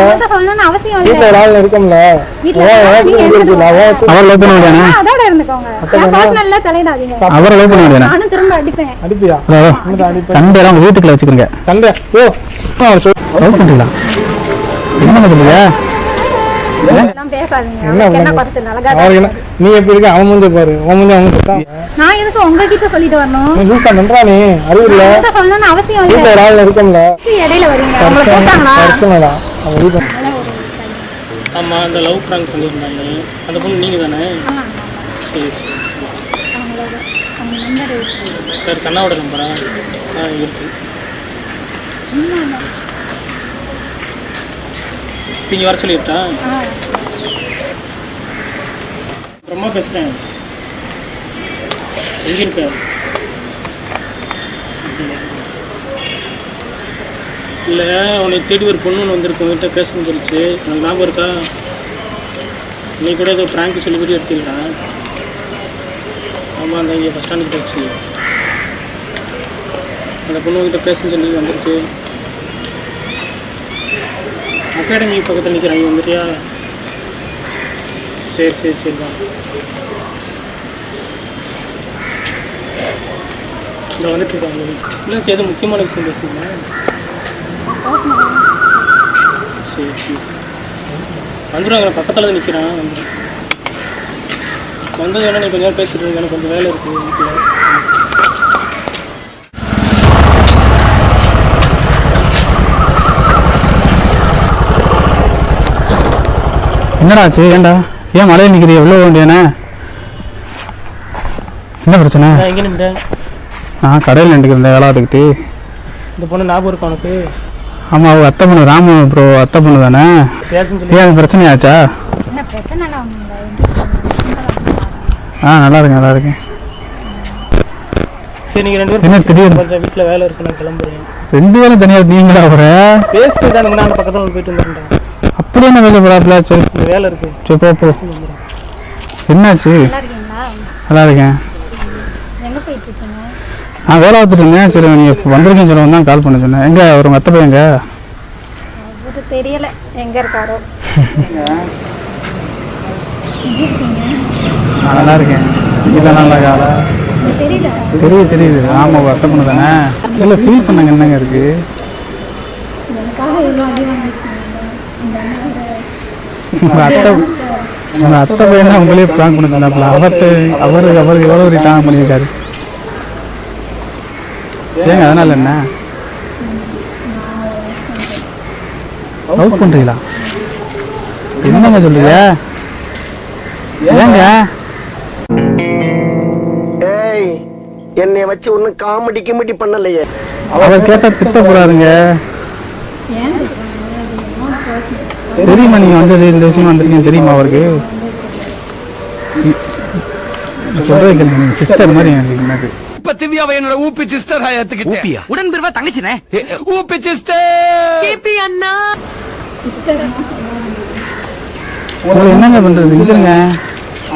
இல்ல சொல்லணும்னு அவசியம் இல்ல. வீட்ல ஆள் இருக்கும்ல. அவர் லவ் பண்ண முடியாதா? அதோட இருந்துக்கோங்க. பர்சனல்ல தலையிடாதீங்க. அவர் லவ் பண்ண முடியாதா? நானும் திரும்ப அடிப்பேன். அடிப்பியா? சண்டே எல்லாம் வீட்டுக்குள்ள வச்சுக்கங்க. சண்டே ஓ லவ் பண்றீங்களா? என்ன சொல்றீங்க? நான் பேசாதீங்க. என்ன பர்சனல் அழகா நீ எப்படி இருக்க? அவன் மூஞ்ச பாரு. அவன் மூஞ்ச அவன் சுத்தா. நான் எதுக்கு உங்ககிட்ட சொல்லிட்டு வரணும்? நீ லூசா நன்றானே அறிவில்ல. நான் சொல்லணும்னு அவசியம் இல்ல. வீட்ல ஆள் இருக்கும்ல. இடையில வரீங்க. அவங்கள போட்டாங்களா? பர்சனலா அவ வீட்ல. ஆமா அந்த லவ் பிராங்க் பண்ணிருந்தாங்க. அந்த பொண்ணு நீங்க தானே? ஆமா. சரி சரி. அவங்களோட அவங்க நம்பர் இருக்கு. சார் கண்ணாவோட நம்பரா? இருக்கு. சும்மா நீங்க வர சொல்லிட்டா? ரொம்ப பேசுறேன். எங்க இருக்க? இல்லை உன்னை தேடி ஒரு பொண்ணு ஒன்று வந்திருக்கு. உங்கள்கிட்ட பேசணும்னு சொல்லிச்சு. எனக்கு ஞாபகம் இருக்கா? நீ கூட ஏதோ ப்ராங்க் சொல்லி வீடியோ எடுத்துக்கிறேன். ஆமாம் அந்த இங்கே பஸ் ஸ்டாண்டுக்கு போச்சு. அந்த பொண்ணு உங்கள்கிட்ட பேசணும்னு சொல்லி வந்திருக்கு. அகாடமி பக்கத்தில் நிற்கிறாங்க. வந்துட்டியா? சரி சரி சரி தான். இந்த வந்துட்டுருக்காங்க. இல்லை சரி எதுவும் முக்கியமான விஷயம் பேசுங்களா? சரி சரி வந்துடுவாங்க. பக்கத்தில் தான் நிற்கிறான். வந்தது வேணா நீ கொஞ்சம் நேரம் பேசிட்டு இருக்க. எனக்கு கொஞ்சம் வேலை இருக்குது வீட்டில். என்னடா ஆச்சு? ஏன்டா ஏன் மழையில் நிற்கிறீ? எவ்வளோ வேண்டியானே? என்ன பிரச்சனை? எங்கே நின்று? நான் கடையில் நின்றுக்கிறேன் வேலை பார்த்துக்கிட்டு. இந்த பொண்ணு ஞாபகம் இருக்கும் உனக்கு? ஆமாம் அவள் அத்தை பொண்ணு. ராம ப்ரோ அத்தை பொண்ணு தானே? ஏன் பிரச்சனையாச்சா? நல்லா இருக்கேன் நல்லா இருக்கேன். சரி நீங்கள் ரெண்டு பேரும் என்ன திடீர்னு கொஞ்சம் வீட்டில் வேலை இருக்கு. நான் கிளம்புறேன். ரெண்டு பேரும் தனியாக நீங்களா? அவரை பேசிட்டு தான் நான் பக்கத்தில் போயிட்டு வந்துடுறேன். அப்படி என்ன வேலை போறாப்ல? சரி வேலை இருக்கு. சரி போ. என்னாச்சு? நல்லா இருக்கேன். நான் வேலை பார்த்துட்டு இருந்தேன். சரி நீ வந்திருக்கேன்னு சொல்லுவோம் தான் கால் பண்ண சொன்னேன். எங்க ஒரு அத்தை பையன் எங்க? தெரியல எங்க இருக்காரோ. நல்லா இருக்கேன். இதெல்லாம் நல்லா இருக்காளா? தெரியுது. ஆமா அத்தை பொண்ணு தானே? இல்லை ஃபீல் பண்ணாங்க என்னங்க இருக்கு? உங்கள் அத்தை பையனா உங்களே ப்ராங்க் பண்ண சொன்னாப்ல. அவருக்கு எவ்வளோ ஒரு டாங் பண்ணியிருக்காரு. ஏங்க அதனால என்ன லவ் பண்ணுறீங்களா? என்னங்க சொல்றீங்க? ஏங்க என்னை வச்சு ஒன்னும் காமெடி பண்ணலையே. அவர் கேட்டா திட்ட போறாருங்க. தெரியுமா நீங்க வந்தது இந்த விஷயம் வந்திருக்கீங்க தெரியுமா அவருக்கு? சொல்றேன் சிஸ்டர் மாதிரி எனக்கு. இப்ப திவ்யாவை என்னோட ஊப்பி சிஸ்டர் ஆயாத்துக்கிட்டே. உடன் பிறவா தங்கச்சினே. ஊப்பி சிஸ்டர். கேபி அண்ணா. சிஸ்டர். உங்களுக்கு என்னங்க பண்றது? இல்லங்க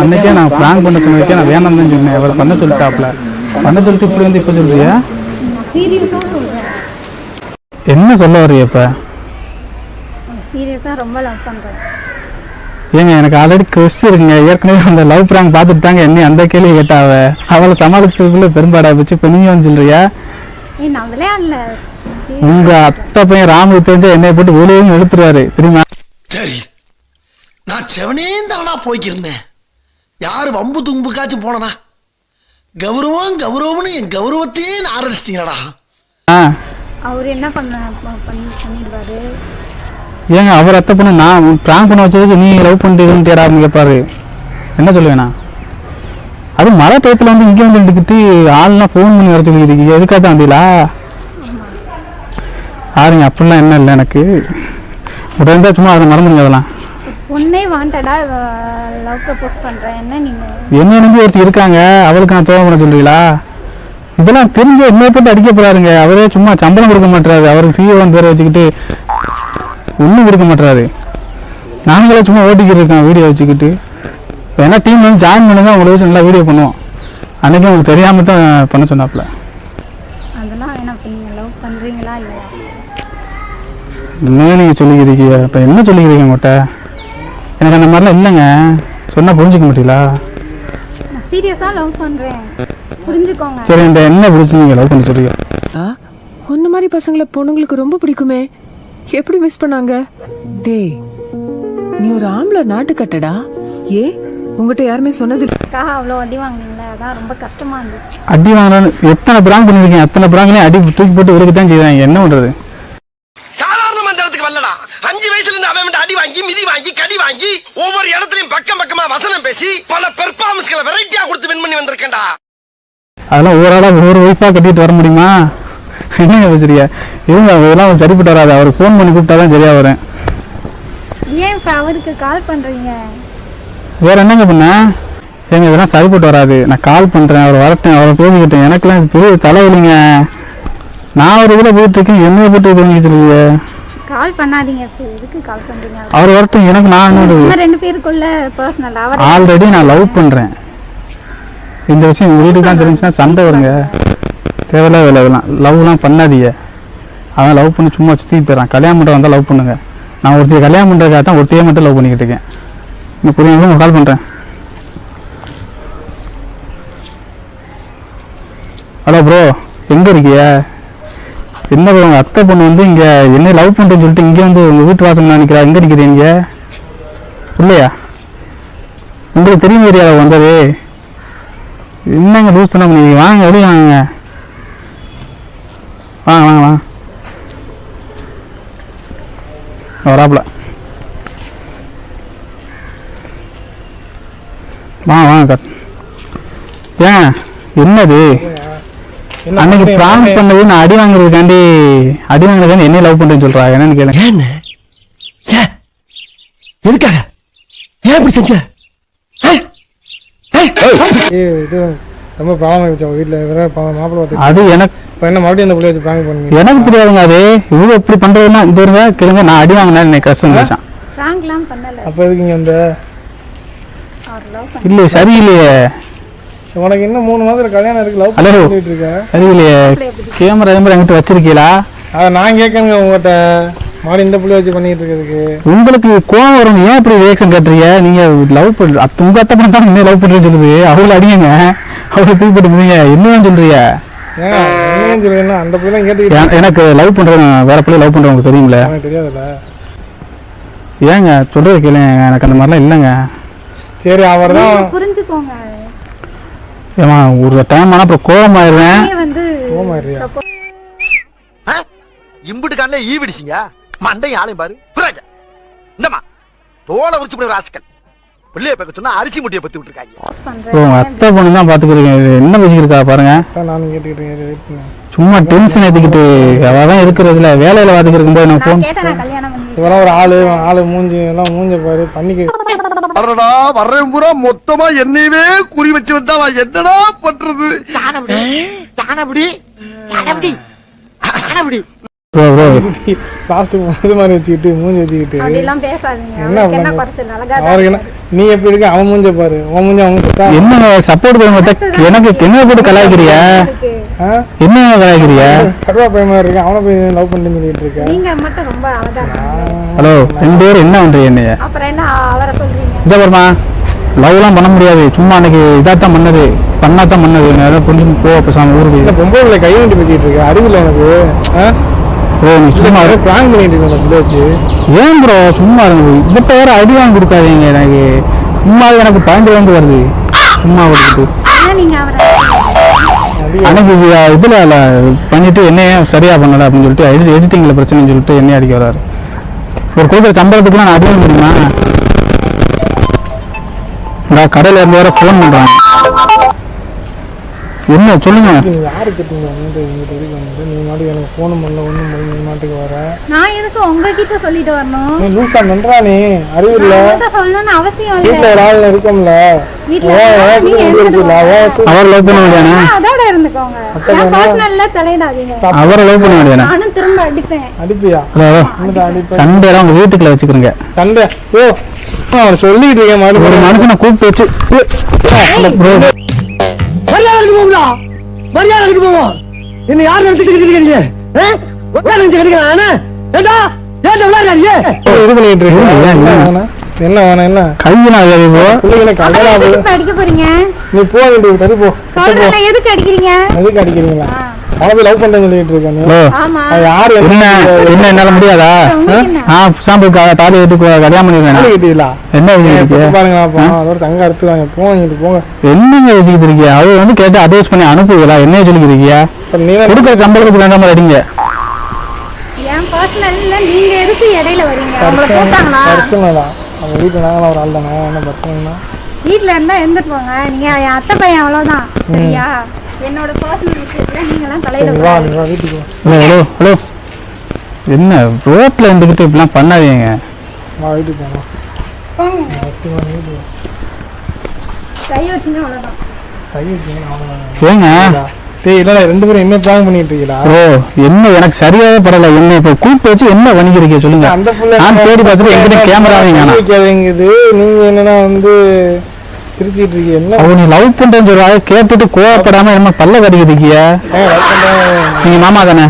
அன்னைக்கே நான் பிளான் பண்ண சொன்னதுக்கே நான் வேணாம் தான் சொன்னேன். அவர் பண்ண சொல்லிட்டாப்ல. பண்ண சொல்லிட்டு இப்படி வந்து இப்ப சொல்றியா? சீரியஸா சொல்றேன். என்ன சொல்ல வரீங்க இப்ப? சீரியஸா ரொம்ப லவ் பண்றேன். ஏங்க எனக்கு ஆல்ரெடி கிறிஸ் இருக்குங்க. ஏற்கனவே அந்த லவ் பிராங்க் பார்த்துட்டு தாங்க என்ன அந்த கேள்வி கேட்டாவ. அவளை சமாளிச்சுக்குள்ள பெரும்பாடா போச்சு. இப்ப நீங்க வந்து சொல்றியா? உங்க அத்தை பையன் ராமு தெரிஞ்ச என்னை போட்டு வெளியும் எடுத்துருவாரு தெரியுமா? சரி நான் செவனே தானா போய்க்கிருந்தேன். யாரு வம்பு தும்புக்காச்சும் போனா கௌரவம்னு என் கௌரவத்தையே ஆரம்பிச்சிட்டீங்களா? அவரு என்ன பண்ணிடுவாரு? ஏங்க அவர் அத்தை பொண்ணு நான் பிராங்க் பண்ண வச்சதுக்கு நீ லவ் பண்ணிட்டு கேடாம கேட்பாரு. என்ன சொல்லுவேண்ணா? அது மழை டயத்துல வந்து இங்கே வந்து எடுத்துக்கிட்டு ஆள்லாம் ஃபோன் பண்ணி வர சொல்லிக்கிறீங்க. எதுக்காக தான் வந்தீங்களா? ஆறுங்க அப்படிலாம் என்ன இல்லை எனக்கு. உடனே சும்மா அதை மறந்துடுங்க. அதெல்லாம் உன்னை வாண்டடா லவ் ப்ரப்போஸ் பண்றேன். என்ன நம்பி ஒருத்தர் இருக்காங்க. அவளுக்கு நான் தோண பண்ண சொல்றீங்களா? இதெல்லாம் தெரிஞ்சு என்ன போட்டு அடிக்க போறாருங்க. அவரே சும்மா சம்பளம் கொடுக்க மாட்டாரு. அவருக்கு சிஓன்னு பேரை வச்சுக்கிட்டு ஒன்றும் கொடுக்க மாட்டாரு. நாங்களே சும்மா ஓட்டிக்கிட்டு இருக்கோம் வீடியோ வச்சுக்கிட்டு. ஏன்னா டீம் வந்து ஜாயின் பண்ணுங்க உங்களை வச்சு நல்லா வீடியோ பண்ணுவோம். அன்னைக்கு உங்களுக்கு தெரியாம தான் பண்ண சொன்னாப்ல. அதெல்லாம் என்ன லவ் பண்றீங்களா இல்லையா? என்ன நீங்கள் சொல்லிக்கிறீங்க? இப்போ என்ன சொல்லிக்கிறீங்க உங்கள்கிட்ட? எனக்கு அந்த மாதிரிலாம் இல்லைங்க. சொன்னால் புரிஞ்சுக்க மாட்டீங்களா? நான் சீரியஸாக லவ் பண்ணுறேன், புரிஞ்சுக்கோங்க. சரி, இந்த என்ன பிடிச்சி நீங்கள் லவ் பண்ணி சொல்லுங்க. உன்ன மாதிரி பசங்களை பொண்ணுங்களுக்கு ரொம்ப பிடிக்குமே, எப்படி மிஸ் பண்ணாங்க? டேய், நீ ஒரு ஆம்பளை நாட்டு கட்டடா. ஏ உங்ககிட்ட யாருமே சொன்னது அவ்வளோ அடி வாங்கினீங்களே, அதான் ரொம்ப கஷ்டமா இருந்துச்சு. அடி வாங்கினாலும் எத்தனை பிராங்க் பண்ணிருக்கீங்க? அத்தனை பிராங்க்லையும் அடி தூக்கி போட்டு விருக்கு தான் செய்வாங்க. என்ன பண்றது? சாதாரண மந்திரத்துக்கு வரலடா. 5 வயசுல இருந்து அவன் அடி வாங்கி மிதி வாங்கி கடி வாங்கி ஒவ்வொரு இடத்துலயும் பக்கம் பக்கமா வசனம் பேசி பல பெர்ஃபார்மன்ஸ்களை வெரைட்டியா கொடுத்து வின் பண்ணி வந்திருக்கேன்டா. அதெல்லாம் ஓவராலாக ஒரு ஒய்ஃபாக கட்டிட்டு வர முடியுமா? என்னங்க பேசுறீங்க? இவங்க இதெல்லாம் சரிப்பட்டு வராது. அவர் ஃபோன் பண்ணி கூப்பிட்டா தான் சரியா வரேன். ஏன் இப்போ அவருக்கு கால் பண்ணுறீங்க? வேற என்னங்க பண்ண? ஏங்க இதெல்லாம் சரிப்பட்டு வராது. நான் கால் பண்ணுறேன், அவர் வரட்டேன், அவரை பேசிக்கிட்டேன். எனக்குலாம் இது பெரிய தலைவலிங்க. நான் ஒரு இதில் போயிட்டு இருக்கேன், என்னைய போட்டு இது பண்ணிக்கிட்டு கால் பண்ணாதீங்க. எதுக்கு கால் பண்ணுறீங்க? அவர் வரட்டும். எனக்கு நான் நம்ம 2 பேருக்குள்ள பர்சனல். அவர் ஆல்ரெடி நான் லவ் பண்ணுறேன். இந்த விஷயம் உங்கள் வீட்டுக்கு தான் தெரிஞ்சுன்னா சண்டை வருங்க. தேவையில்ல வேலை இதெல்லாம். லவ்லாம் பண்ணாதீங்க. அவன் லவ் பண்ணி சும்மா சுற்றி தரான். கல்யாணம் மட்டும் வந்தால் லவ் பண்ணுங்க. நான் ஒருத்தையை கல்யாணம் பண்ணுறதுக்காக தான் ஒருத்தையே மட்டும் லவ் பண்ணிக்கிட்டு இருக்கேன். இன்னும் புரியுங்க, கால் பண்ணுறேன். ஹலோ ப்ரோ, எங்கே இருக்கிய? என்ன ப்ரோ, உங்கள் அத்தை பொண்ணு வந்து இங்கே என்ன லவ் பண்ணுறேன்னு சொல்லிட்டு இங்கே வந்து உங்கள் வீட்டு வாசல் நினைக்கிறா. எங்கே நிற்கிறீங்க? இல்லையா? உங்களுக்கு தெரியும் தெரியாத வந்தது? என்னங்க லூஸ் பண்ண முடியுங்க? வாங்க, வெளியே வாங்க. வாங்க வாங்க வாங்க. வராப்புல. வாங்க வாங்க. ஏன் என்னது? அன்னைக்கு ப்ராமிஸ் பண்ணது நான் அடி வாங்குறதுக்காண்டி என்ன லவ் பண்றேன்னு சொல்றா. என்னன்னு கேளுங்க. எதுக்காக? ஏன் இப்படி செஞ்ச? ரொம்ப ப்ராப்ளம் ஆயிடுச்சு அவங்க வீட்டில். மாப்பிள்ளை அது எனக்கு என்ன மறுபடியும் அந்த பிள்ளைய வச்சு ப்ராங்க் பண்ணுங்க. எனக்கு தெரியாதுங்க. அது இவங்க எப்படி பண்றதுன்னா இந்த ஒரு கேளுங்க. நான் அடி வாங்கினா எனக்கு கஷ்டம் நினைச்சான். பிராங்க்லாம் பண்ணல. அப்போ எதுக்கு அந்த இல்லையே சரியில்லையே. உனக்கு இன்னும் 3 மாதத்துல கல்யாணம் இருக்கு. லவ் பண்ணிட்டு இருக்க சரியில்லையே. கேமரா எங்கிட்ட வச்சிருக்கீங்களா? அதை நான் கேட்கணுங்க உங்கள்கிட்ட. மாடி இந்த பிள்ளை வச்சு பண்ணிட்டு இருக்கிறதுக்கு உங்களுக்கு கோவம் வரும். ஏன் இப்படி ரியாக்ஷன் கேட்டுறீங்க? நீங்க லவ் பண்ண உங்க அத்தை பண்ண தான் இன்னும் லவ் பண்றேன்னு சொல்லுது. அவளை அடிங்க, அவளை தூக்கி போட்டுங்க. என்னன்னு சொல்றீங்க? என்னன்னு சொல்றீங்கன்னா அந்த பிள்ளை கேட்டு எனக்கு லவ் பண்றேன், வேற பிள்ளை லவ் பண்றேன் உங்களுக்கு தெரியுமில்ல? எனக்கு தெரியாதுல்ல. ஏங்க சொல்றது கேளுங்க. எனக்கு அந்த மாதிரிலாம் இல்லைங்க. சரி, அவர் தான் புரிஞ்சுக்கோங்க. ஏமா ஒரு டைம் ஆனா அப்புறம் கோவமாயிடுறேன். வந்து கோவமாயிடுறியா? இம்புட்டுக்கான ஈவிடிச்சிங்க மண்டை ஆளையும் பாரு. இந்தமா தோலை உரிச்சு போடுற ராசிக்கல். பிள்ளைய பக்க சொன்னா அரிசி முட்டையை பத்தி விட்டுருக்காங்க. உங்க அத்தை பொண்ணு தான் பாத்துக்கிறீங்க. என்ன பேசிக்கிருக்கா பாருங்க. நானும் கேட்டுக்கிட்டேன். சும்மா டென்ஷன் ஏத்திக்கிட்டு அவதான் இருக்கிறதுல வேலையில பாத்துக்கிட்டு போது நான் போன். இவெல்லாம் ஒரு ஆளு மூஞ்சி எல்லாம் மூஞ்ச பாரு பண்ணிக்க. வர்றேன் பூரா மொத்தமா என்னையவே குறி வச்சு வந்தா நான் என்னடா பண்றது? நீ எப்படி இருக்க? அவன் மூஞ்ச பாரு. உன் மூஞ்ச அவங்க என்ன சப்போர்ட் பண்ண எனக்கு என்ன போட்டு கலாய்க்கிறியா? என்ன கலாய்க்கிறியா? கருவா பையன் மாதிரி இருக்கு. அவனை போய் லவ் பண்ணி சொல்லிட்டு இருக்க. ஹலோ, 2 பேரும் என்ன பண்றீங்க? என்னைய இந்த பாருமா, லவ்லாம் பண்ண முடியாது. சும்மா அன்னைக்கு இதாத்தான் பண்ணது, பண்ணாதான் பண்ணது. கொஞ்சம் போ பேசாம ஊருக்கு. பொம்பளை கை வண்டி பேசிட்டு இருக்க. அறிவில்லை எனக்கு. நீ சும்மா பிராங்க் பண்ணிட்டு இருக்க. ஏன் ப்ரோ சும்மா இருங்க. இவட்ட வேற அடி வாங்கி கொடுக்காதீங்க. எனக்கு சும்மா எனக்கு பயந்து வந்து வருது. சும்மா கொடுத்துட்டு அன்னைக்கு இதுல பண்ணிட்டு என்னைய சரியா பண்ணல அப்படின்னு சொல்லிட்டு எடிட்டிங்ல பிரச்சனைன்னு சொல்லிட்டு என்னைய அடிக்க வர்றாரு. ஒரு கொடுக்குற சம்பளத்துக்குலாம் நான் அடிக்க முடியுமா? நான் கடையில இருந்து வேற போன் பண்றாங்க. என்ன சொல்லுங்க. யாரு கேட்டீங்க? நீ மாட்டுக்கு எனக்கு போன் பண்ணல. ஒண்ணும் நீ மாட்டுக்கு வர. நான் எதுக்கு உங்ககிட்ட சொல்லிட்டு வரணும்? நீ லூசா நன்றா? நீ அறிவில்ல. சொல்லணும்னு அவசியம் இல்ல. வீட்டுல ஒரு ஆள் இருக்கும்ல. அவர் லவ் பண்ண வேண்டியானே? அதோட இருந்துக்கோங்க. என் பர்சனல்ல தலையிடாதீங்க. அவரை லவ் பண்ண வேண்டியானே? நானும் திரும்ப அடிப்பேன். அடிப்பியா? சண்டே உங்க வீட்டுக்குள்ள வச்சுக்கிறீங்க. சண்டே அவர் சொல்லிட்டு இருக்கேன். ஒரு மனுஷனை கூப்பிட்டு வச்சு மரியாதை போவோம். என்ன யார் நினைச்சுட்டு இருக்கீங்க? இது பண்ணிட்டு இருக்கீங்க என்ன வேணாம் என்ன கையில பிள்ளைகளை கல்யாணம் ஆகுது. இப்ப அடிக்க போறீங்க நீ போக வேண்டியது தள்ளி போ சொல்றேன் எதுக்கு அடிக்கிறீங்க எதுக்கு அடிக்கிறீங்களா அவன் போய் லவ் பண்றேன்னு சொல்லிட்டு இருக்காங்க ஆமா யாரு என்ன என்ன என்னால முடியாதா சாம்பு தாலி எடுத்து கல்யாணம் பண்ணிருக்கேன் கேட்டீங்களா என்ன வச்சுக்கிட்டு பாருங்க அதோட தங்க அறுத்துவாங்க போங்க போங்க என்னங்க வச்சுக்கிட்டு இருக்கியா அவர் வந்து கேட்டு அட்வைஸ் பண்ணி அனுப்புவீங்களா என்ன சொல்லிக்கிறியா நீ கொடுக்குற சம்பளத்துக்கு வேண்டாம மாதிரி அடிங்க என் பர்சனல்ல நீங்க எதுக்கு இடையில வரீங்க உங்களை போட்டாங்களா பிரச்சனைடா அவங்க வீட்டுல நாங்களாம் ஒரு ஆள் தானே என்ன பிரச்சனைனா வீட்ல இருந்தா இருந்துட்டு போங்க நீங்க என் அத்தை பையன் அவ்வளவுதான் சரியா என்னோட பர்சனல் விஷயத்துல நீங்க எல்லாம் தலையிட வா நீ வா வீட்டுக்கு ஹலோ ஹலோ என்ன ரோட்ல இருந்துகிட்டு இப்படிலாம் பண்ணாதீங்க வா வீட்டுக்கு போங்க போங்க கை வச்சுங்க அவ்வளவுதான் கை வச்சுங்க அவ்வளவுதான் ஏங்க டேய் இல்லடா ரெண்டு பேரும் என்ன பிளான் பண்ணிட்டு இருக்கீங்களா என்ன எனக்கு சரியாவே பரவாயில்ல என்ன இப்ப கூப்பிட்டு வச்சு என்ன பண்ணிக்கிறீங்க சொல்லுங்க அந்த புள்ள நான் தேடி பார்த்துட்டு எங்கிட்ட கேமராவீங்க வைக்காதீங்குது நீங்க என்னன்னா வந்து சிரிச்சிட்டு இருக்கீங்க என்ன அவ நீ லவ் பண்றேன்னு சொல்றாங்க கேட்டுட்டு கோவப்படாம என்ன பல்ல கடிக்கிறீங்க நீங்க மாமா தானே